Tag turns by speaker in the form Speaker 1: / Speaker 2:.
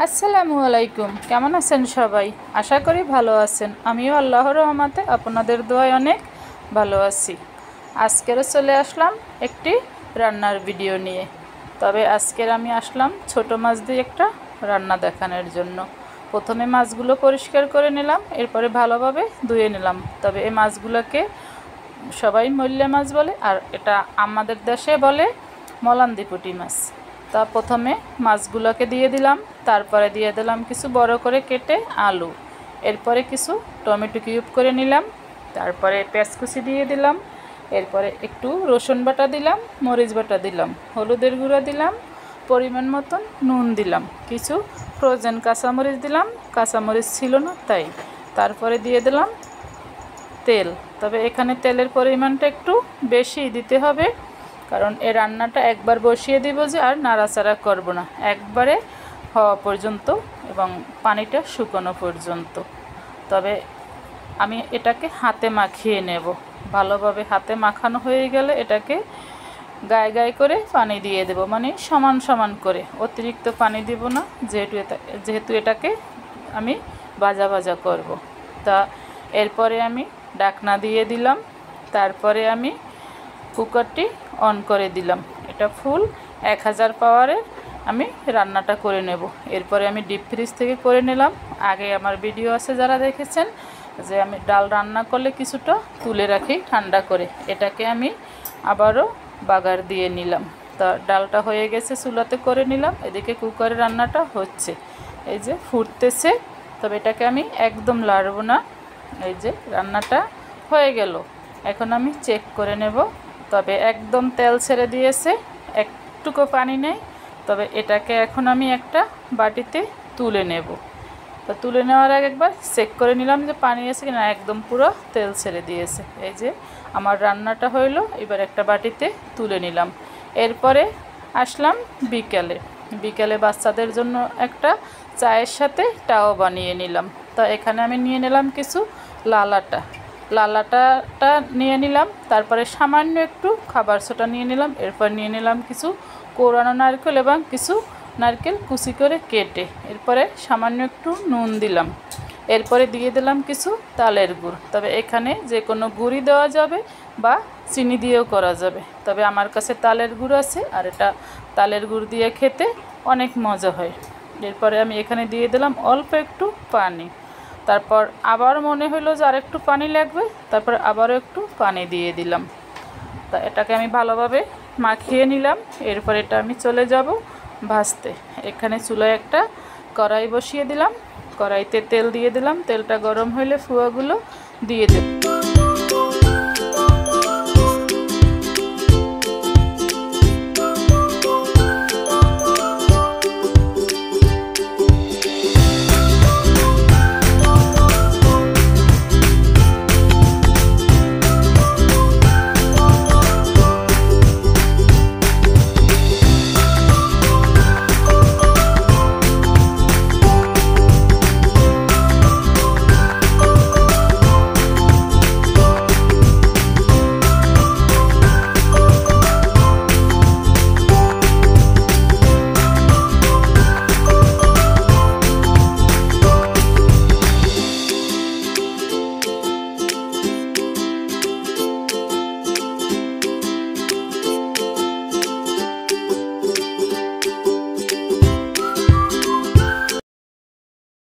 Speaker 1: আসসালামু আলাইকুম। কেমন আছেন সবাই? আশা করি ভালো আছেন। আমিও আল্লাহর রহমতে আপনাদের দোয়ায় অনেক ভালো আছি। আজকেরও চলে আসলাম একটি রান্নার ভিডিও নিয়ে। তবে আজকের আমি আসলাম ছোট মাছ দিয়ে একটা রান্না দেখানোর জন্য। প্রথমে মাছগুলো পরিষ্কার করে নিলাম, এরপরে ভালোভাবে ধুয়ে নিলাম। তবে এই মাছগুলোকে সবাই মল্লা মাছ বলে, আর এটা আমাদের দেশে বলে মলান্দি পুঁটি মাছ। তা প্রথমে মাছগুলোকে দিয়ে দিলাম, তারপরে দিয়ে দিলাম কিছু বড় করে কেটে আলু, এরপরে কিছু টমেটো কিউব করে নিলাম, তারপরে পেঁয়াজ কুচি দিয়ে দিলাম, এরপরে একটু রসুন বাটা দিলাম, মরিচ বাটা দিলাম, হলুদের গুঁড়া দিলাম, পরিমাণ মতন নুন দিলাম, কিছু ফ্রোজেন কাঁচামরিচ দিলাম, কাঁচামরিচ ছিল না তাই। তারপরে দিয়ে দিলাম তেল। তবে এখানে তেলের পরিমাণটা একটু বেশি দিতে হবে, কারণ এই রান্নাটা একবার বসিয়ে দিব যে আর নাড়াচাড়া করব না, একবারে হওয়া পর্যন্ত এবং পানিটা শুকানো পর্যন্ত। তবে আমি এটাকে হাতে মাখিয়ে নেব। ভালোভাবে হাতে মাখানো হয়ে গেলে এটাকে গায়ে গায়ে করে পানি দিয়ে দেব, মানে সমান সমান করে, অতিরিক্ত পানি দেব না, যেহেতু এটাকে আমি ভাজা ভাজা করব। তা এরপরে আমি ঢাকনা দিয়ে দিলাম, তারপরে আমি কুকারটি অন করে দিলাম। এটা ফুল 1000 পাওয়ারে আমি রান্নাটা করে নেব। এরপরে আমি ডিপ ফ্রিজ থেকে করে নিলাম। আগে আমার ভিডিও আছে যারা দেখেছেন, যে আমি ডাল রান্না করলে কিছুটা তুলে রাখি ঠান্ডা করে। এটাকে আমি আবারও বাগার দিয়ে নিলাম। তা ডালটা হয়ে গেছে, চুলাতে করে নিলাম। এদিকে কুকারে রান্নাটা হচ্ছে, এই যে ফুটতেছে। তবে এটাকে আমি একদম লাড়ব না। এই যে রান্নাটা হয়ে গেল, এখন আমি চেক করে নেব। তবে একদম তেল ছেড়ে দিয়েছে, একটুকু পানি নেই। তবে এটাকে এখন আমি একটা বাটিতে তুলে নেব। তো তুলে নেওয়ার আগে একবার চেক করে নিলাম যে পানি আছে কিনা, একদম পুরো তেল ছেড়ে দিয়েছে। এই যে আমার রান্নাটা হইলো, এবার একটা বাটিতে তুলে নিলাম। এরপরে আসলাম বিকেলে বাচ্চাদের জন্য একটা চায়ের সাথে টাও বানিয়ে নিলাম। তো এখানে আমি নিয়ে নিলাম কিছু লাল আটাটা নিয়ে নিলাম, তারপরে সামান্য একটু খাবার সোডা নিয়ে নিলাম, এরপর নিয়ে নিলাম কিছু কোরানো নারকেল এবং কিছু নারকেল কুচি করে কেটে, এরপরে সামান্য একটু নুন দিলাম, এরপরে দিয়ে দিলাম কিছু তালের গুড়। তবে এখানে যে কোনো গুড়ই দেওয়া যাবে বা চিনি দিয়েও করা যাবে। তবে আমার কাছে তালের গুড় আছে, আর এটা তালের গুড় দিয়ে খেতে অনেক মজা হয়। এরপরে আমি এখানে দিয়ে দিলাম অল্প একটু পানি। তারপর আবার মনে হলো যে আর একটু পানি লাগবে, তারপর আবারও একটু পানি দিয়ে দিলাম। তা এটাকে আমি ভালোভাবে মাখিয়ে নিলাম। এরপর এটা আমি চলে যাব ভাজতে। এখানে চুলায় একটা কড়াই বসিয়ে দিলাম, কড়াইতে তেল দিয়ে দিলাম। তেলটা গরম হলে ফুয়াগুলো দিয়ে দেব।